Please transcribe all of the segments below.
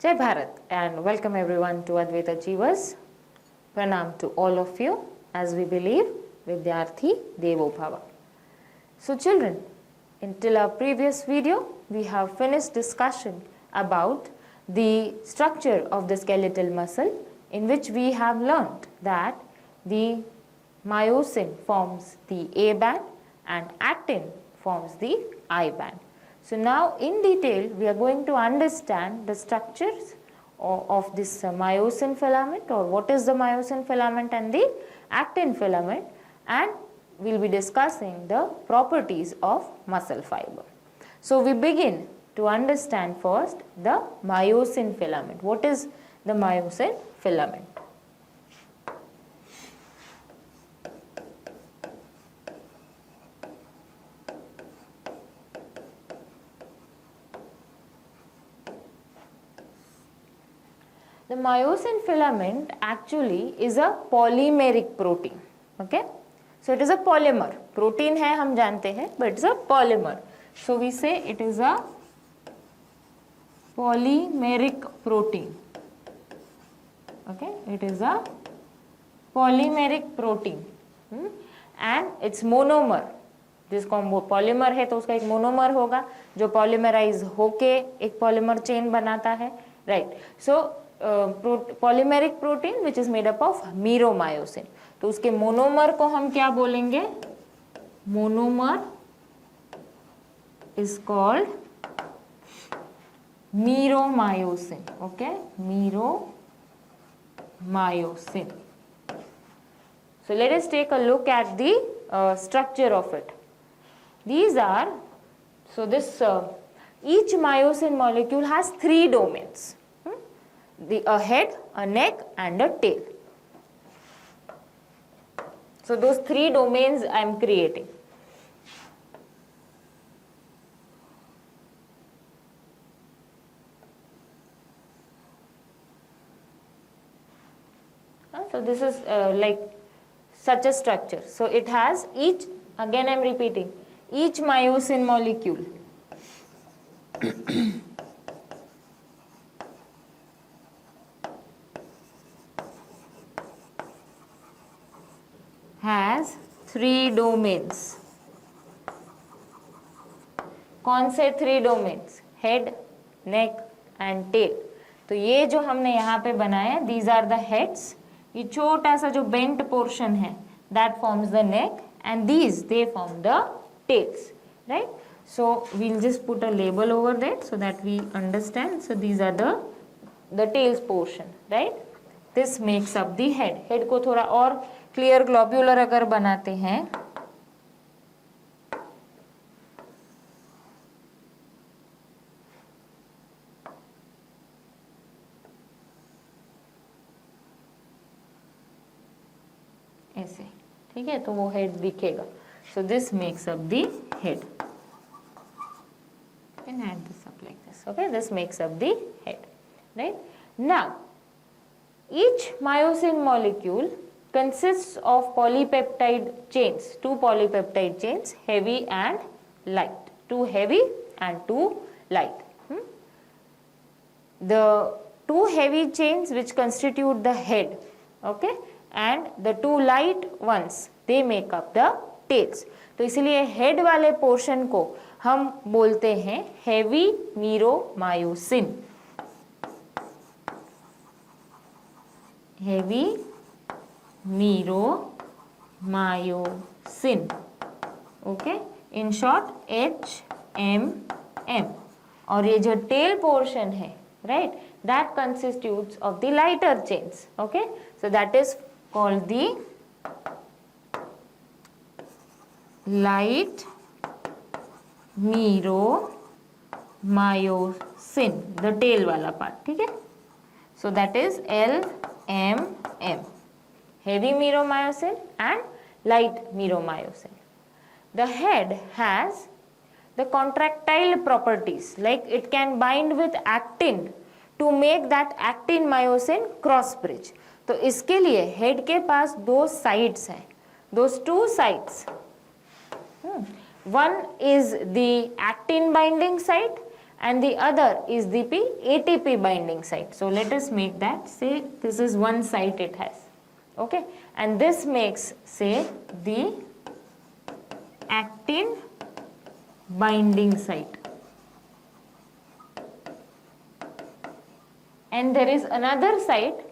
Jai Bharat and welcome everyone to Advaita Achievers. Pranam to all of you as we believe Vidyarthi Devo Bhava. So children, until our previous video, we have finished discussion about the structure of the skeletal muscle, in which we have learnt that the myosin forms the A band and actin forms the I band. So now in detail we are going to understand the structures of this myosin filament, or what is the myosin filament and the actin filament, and we will be discussing the properties of muscle fiber. So we begin to understand first the myosin filament. What is the myosin filament? The myosin filament actually is a polymeric protein. Okay, so it is a polymer. Protein है हम जानते हैं, but it's a polymer. So we say it is a polymeric protein. Okay, it is a polymeric protein, and its monomer, जिसको हम polymer है तो उसका एक मोनोमर होगा जो पॉलीमराइज होके एक पॉलीमर चेन बनाता है, right. So polymeric protein which is made up of meromyosin. तो उसके मोनोमर को हम क्या बोलेंगे? Monomer is called meromyosin. Okay, meromyosin. So let us take a look at the structure of it. These are, so this each myosin molecule has three domains. A head, a neck and a tail. So those three domains I am creating. So this is like such a structure. So it has each, again I am repeating, each myosin molecule has three domains. कौन से three domains? Head, neck and tail. तो ये जो हमने यहाँ पे बनाया, these are the heads. ये छोटा सा जो बेंट पोर्शन है, that forms the neck, and these they form the tails, right. So we'll just put a label over that so that we understand. So these are the tails portion, right. This makes up the head. Head को थोड़ा और clear globular अगर बनाते हैं, ऐसे, ठीक है, तो वो हेड दिखेगा. So this makes up the head. Can add this up like this. Okay, this makes up the head, right? Now, each myosin molecule consists of polypeptide chains, two polypeptide chains, heavy and light, two heavy and two light. The two heavy chains which constitute the head, okay, and the two light ones, they make up the tails. तो इसलिए head वाले portion को हम बोलते हैं heavy meromyosin. Heavy meromyosin, okay, in short HMM. और ये जो टेल पोर्शन है, right, that constitutes of the lighter chains. Okay, so that is called the light meromyosin, the tail वाला पार्ट, ठीक है. सो दैट इज LMM, heavy meromyosin and light meromyosin. The head has the contractile properties, like it can bind with actin to make that actin myosin cross bridge. तो इसके लिए head के पास दो साइड्स हैं. Those two sides, one is the actin binding site and the other is the ATP binding site. So let us make that, say this is one site it has, okay, and this makes, say, the actin binding site, and there is another site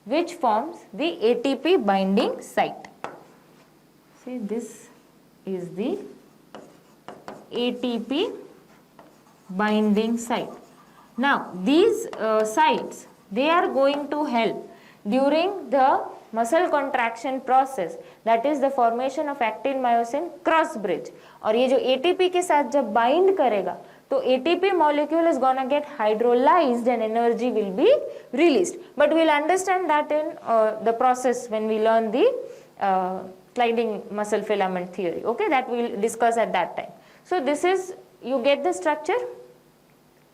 which forms the ATP binding site. Say this is the ATP binding site. Now these sites, they are going to help during the muscle contraction process, that is the formation of actin myosin cross bridge. और ये जो ATP के साथ जब bind करेगा तो ATP molecule is gonna get hydrolyzed and energy will be released. But we'll understand that in the process when we learn the sliding muscle filament theory. Okay, that we'll discuss at that time. So this is, you get the structure,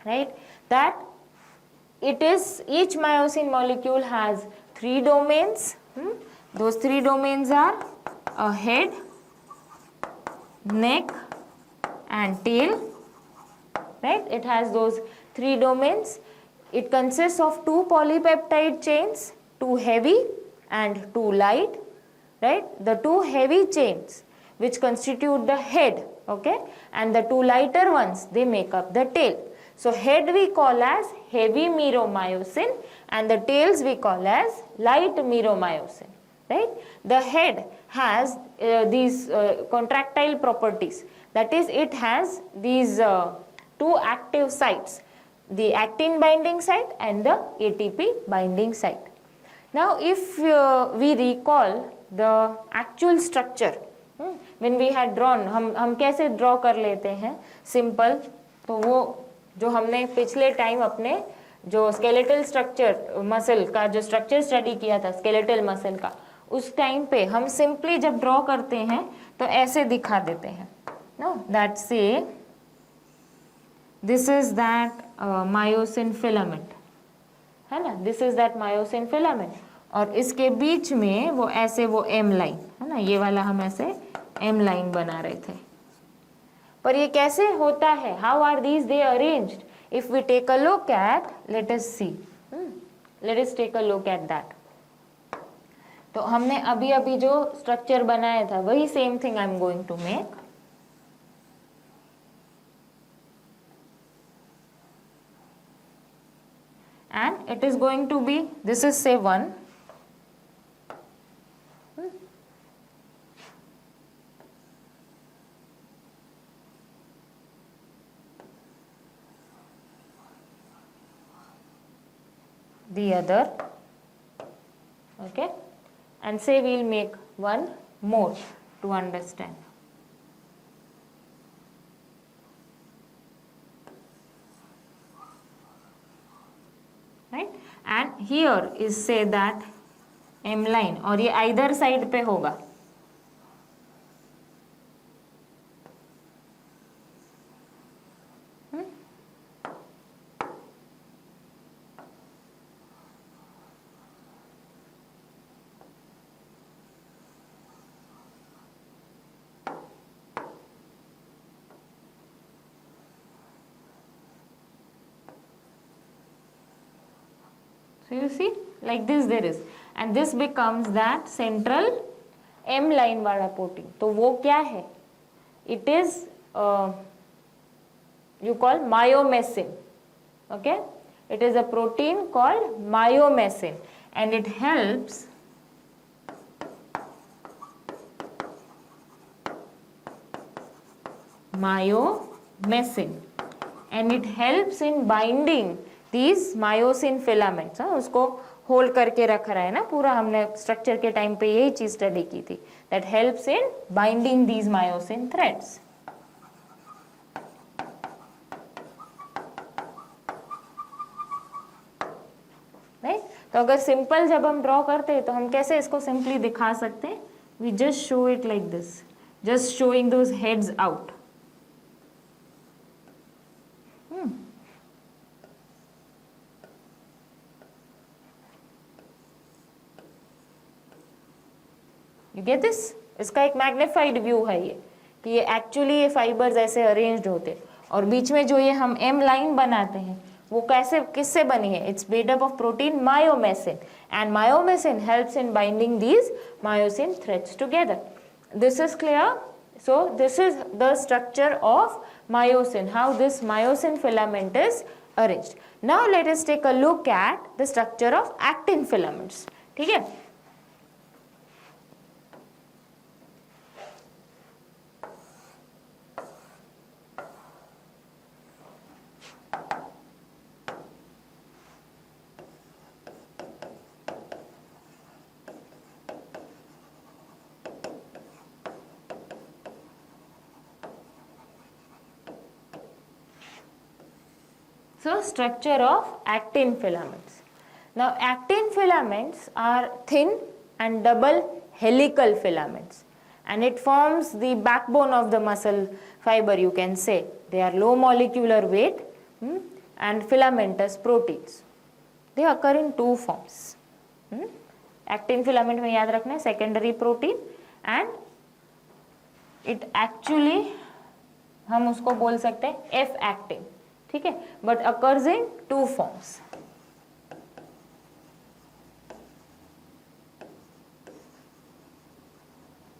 right? That it is, each myosin molecule has 3 domains. Those 3 domains are a head, neck and tail, right? It has those 3 domains. It consists of 2 polypeptide chains, 2 heavy and 2 light, right? The 2 heavy chains which constitute the head, okay, and the 2 lighter ones, they make up the tail. So head we call as heavy meromyosin and the tails we call as light meromyosin, right? The head has these contractile properties, that is it has these 2 active sites, the actin binding site and the ATP binding site. Now if we recall the actual structure, when we had drawn, हम कैसे draw कर लेते हैं simple, तो वो जो हमने पिछले टाइम अपने जो स्केलेटल स्ट्रक्चर मसल का जो स्ट्रक्चर स्टडी किया था स्केलेटल मसल का, उस टाइम पे हम सिंपली जब ड्रॉ करते हैं तो ऐसे दिखा देते हैं, नो, दैट से this is that myosin filament, है ना, this is that myosin filament, और इसके बीच में वो ऐसे वो एम लाइन है ना, ये वाला हम ऐसे एम लाइन बना रहे थे. पर ये कैसे होता है, how are these they arranged, if we take a look at, let us see, let us take a look at that. तो हमने अभी अभी जो स्ट्रक्चर बनाया था वही same thing I am going to make. And it is going to be, this is say 1, the other, okay, and say we'll make one more to understand. Right, and here is say that M line, और ये either side पे होगा. So you see, like this there is, and this becomes that central M line वाला protein. तो वो क्या है? It is you call myomycin. Okay, it is a protein called myomycin, and it helps myomycin, and it helps in binding these myosin filaments. उसको hold करके रख रहा है ना पूरा, हमने स्ट्रक्चर के टाइम पे यही चीज स्टडी की थी, that helps in binding these myosin threads. Right? तो अगर सिंपल जब हम ड्रॉ करते हैं तो हम कैसे इसको सिंपली दिखा सकते हैं, we just show it like this, just showing those heads out. You get this? इसका एक मैग्निफाइड व्यू है ये, कि ये एक्चुअली ये फाइबर्स ऐसे अरेंज्ड होते, और बीच में जो ये हम एम लाइन बनाते हैं वो कैसे किससे बनी है? It's made up of protein myomesin, and myomesin helps in binding these myosin threads together. This is clear? So this is the structure of myosin, how this myosin filament is arranged. Now let us take a look at the structure of actin filaments. ठीक है? So structure of actin filaments. Now actin filaments are thin and double helical filaments, and it forms the backbone of the muscle fiber, you can say. They are low molecular weight and filamentous proteins. They occur in two forms. Actin filament में याद रखना है secondary protein, and it actually हम उसको बोल सकते हैं F actin. ठीक है, but occurs in two forms.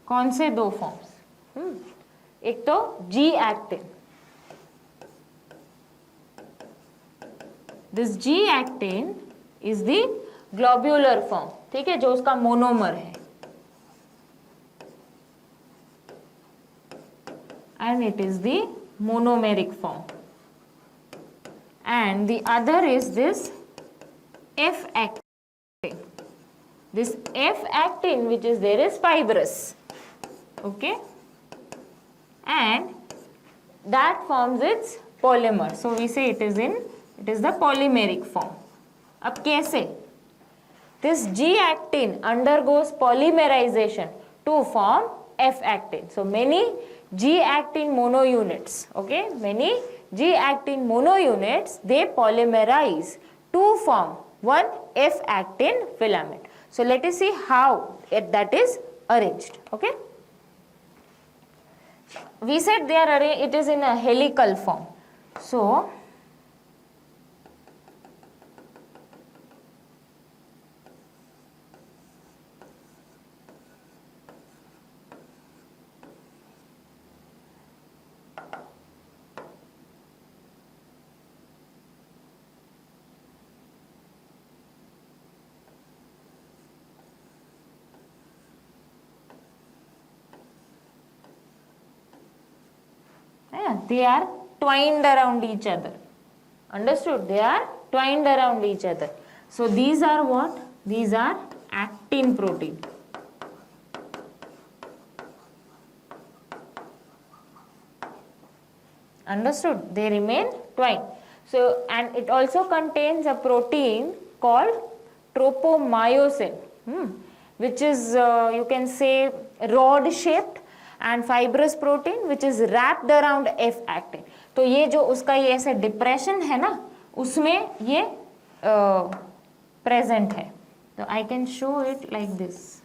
कौन से दो फॉर्म्स? एक तो G actin. This G actin is the globular form, ठीक है, जो उसका मोनोमर है, and it is the monomeric form. And the other is this F actin. This F actin which is there is fibrous, okay, and that forms its polymer. So we say it is the polymeric form. अब कैसे? This G actin undergoes polymerization to form F actin. So many G actin monounits, okay, many G actin monounits, they polymerize to form one F actin filament. So let us see how that is arranged. Okay, we said they are arranged, it is in a helical form. So they are twined around each other. Understood? They are twined around each other. So these are what? These are actin protein. Understood? They remain twined. So, and it also contains a protein called tropomyosin, which is you can say rod shaped and fibrous protein which is wrapped around F actin. तो ये जो उसका ये ऐसे depression है ना, उसमें ये प्रेजेंट है. तो I can show it like this.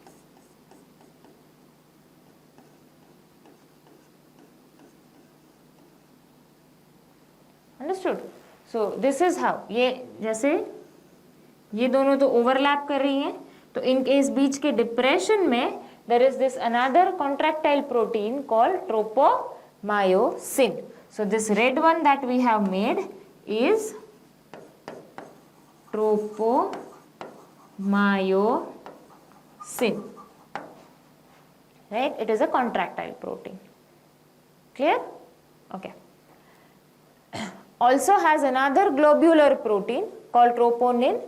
Understood? So this is how, ये जैसे ये दोनों तो ओवरलैप कर रही हैं, तो इनके इस बीच के डिप्रेशन में there is this another contractile protein called tropomyosin. So this red one that we have made is tropomyosin, right? It is a contractile protein. Clear? Okay. Also has another globular protein called troponin,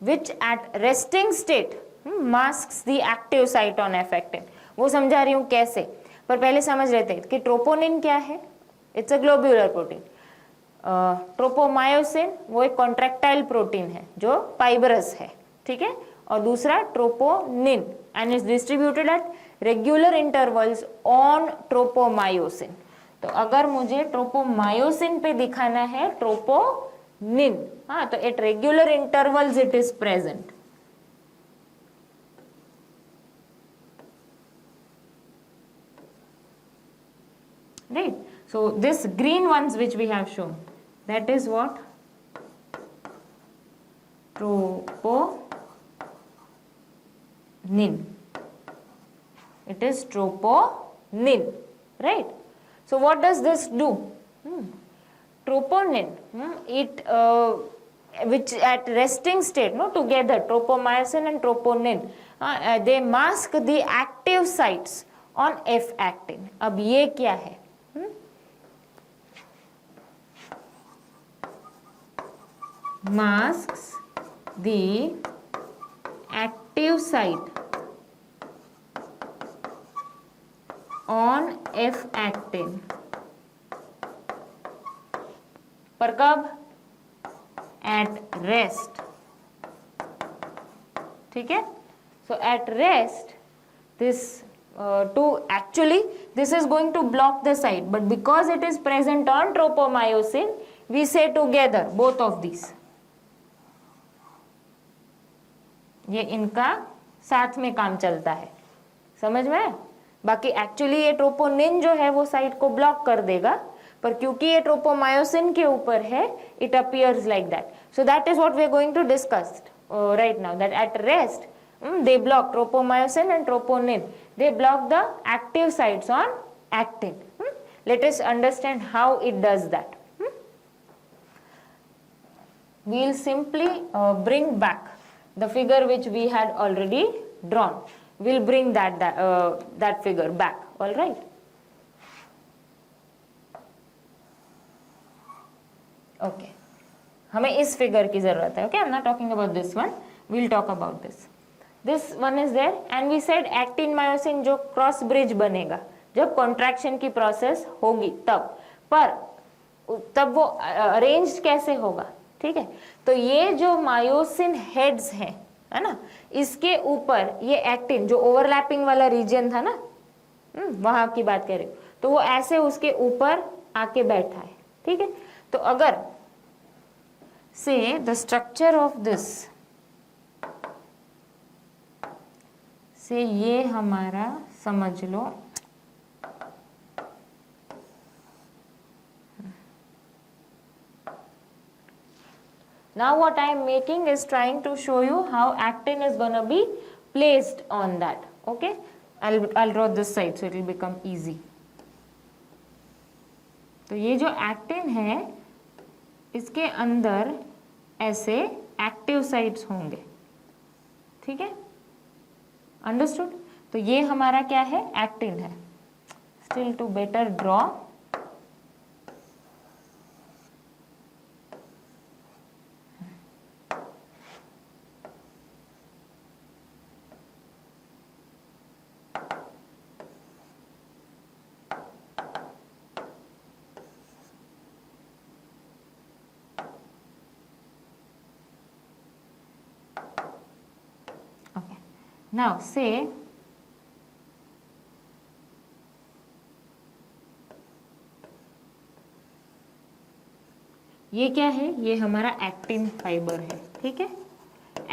which at resting state masks the active site on F actin. वो समझा रही हूँ कैसे, पर पहले समझ लेते हैं कि ट्रोपोनिन क्या है. It's a globular protein. Tropomyosin वो एक कॉन्ट्रैक्टाइल प्रोटीन है जो फाइब्रस है, ठीक है, और दूसरा troponin, and is distributed at regular intervals on tropomyosin. तो अगर मुझे ट्रोपोमायोसिन पे दिखाना है ट्रोपोनिन, हाँ, तो at regular intervals it is present. Right? So this green ones which we have shown, that is what? Troponin. It is troponin, right? So what does this do? Troponin, it which at resting state, no, together, tropomyosin and troponin, they mask the active sites on F-actin. अब ये क्या है? Masks the active site on F-actin. पर कब? At rest. ठीक है? So at rest, this actually this is going to block the site, but because it is present on tropomyosin, we say together both of these. ये इनका साथ में काम चलता है, समझ में? बाकी एक्चुअली ये ट्रोपोनिन जो है वो साइट को ब्लॉक कर देगा, पर क्योंकि ये ट्रोपोमायोसिन के ऊपर है, it appears like that. So that is what we are going to discuss right now, that at rest they block tropomyosin and troponin, they block the active sites on actin. Let us understand how it does that. We'll simply bring back the figure which we had already drawn. We'll bring that figure back. All right. Okay. हमें इस figure की जरूरत है. Okay, I'm not talking about this one. We'll talk about this. This one is there, and we said actin myosin जो cross bridge बनेगा जब contraction की process होगी तब वो अरेंज्ड कैसे होगा? ठीक है, तो ये जो मायोसिन हेड्स हैं, है ना, इसके ऊपर ये एक्टिन जो ओवरलैपिंग वाला रीजन था ना, वहां की बात कर रही हूँ, तो वो ऐसे उसके ऊपर आके बैठा है. ठीक है, तो अगर से द स्ट्रक्चर ऑफ दिस से ये हमारा समझ लो now what I am making is trying to show you how actin is going to be placed on that. Okay, I'll draw this side so it will become easy. तो ये जो actin है इसके अंदर ऐसे एक्टिव साइट्स होंगे. ठीक है, अंडरस्टूड? तो ये हमारा क्या है? एक्टिन है. Still to better draw, now say ये क्या है? ये हमारा एक्टिन फाइबर है. ठीक है,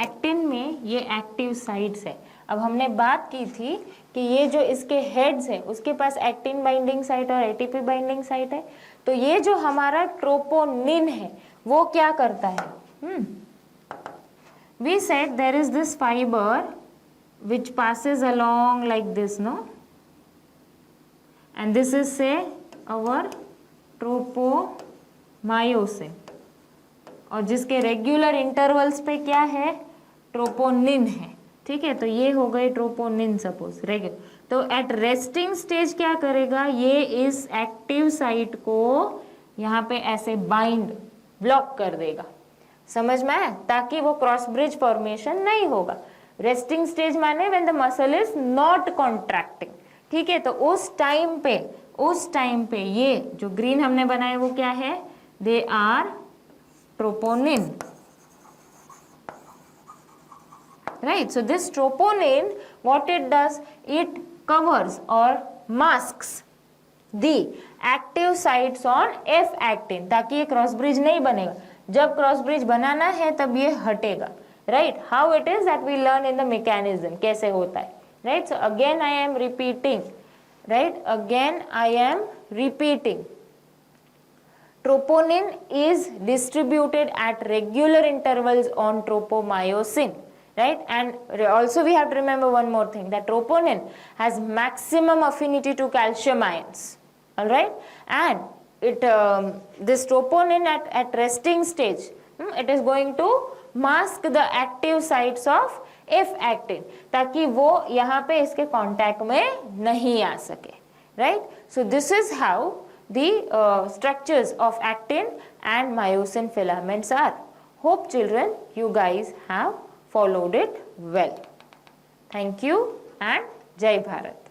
एक्टिन में ये एक्टिव साइट्स है. अब हमने बात की थी कि ये जो इसके हेड्स है उसके पास एक्टिन बाइंडिंग साइट और एटीपी बाइंडिंग साइट है. तो ये जो हमारा ट्रोपोनिन है वो क्या करता है? We said there is this fibre which passes along like this, no, and this is say our tropomyosin, और जिसके रेगुलर इंटरवल्स पे क्या है? ट्रोपोनिन है. ठीक है, तो ये हो गए ट्रोपोनिन सपोज रेगुलर. तो एट रेस्टिंग स्टेज क्या करेगा? ये इस एक्टिव साइट को यहाँ पे ऐसे बाइंड ब्लॉक कर देगा. समझ में आया? ताकि वो क्रॉस ब्रिज फॉर्मेशन नहीं होगा. रेस्टिंग स्टेज माने when the muscle is not contracting. ठीक है, तो उस टाइम पे ये जो ग्रीन हमने बनाए वो क्या है? They are troponin. Right, so this troponin what it does, it covers और masks the active sites on F actin, ताकि ये क्रॉस ब्रिज नहीं बनेगा. जब क्रॉस ब्रिज बनाना है तब ये हटेगा. Right, how it is that we learn in the mechanism, कैसे होता है. Right, so again I am repeating, right, again I am repeating troponin is distributed at regular intervals on tropomyosin, right? And also we have to remember one more thing, that troponin has maximum affinity to calcium ions, all right? And it this troponin at resting stage, it is going to mask the active sites of F actin, ताकि वो यहाँ पे इसके contact में नहीं आ सके, right? So this is how the structures of actin and myosin filaments are. Hope children you guys have followed it well. Thank you and Jai Bharat.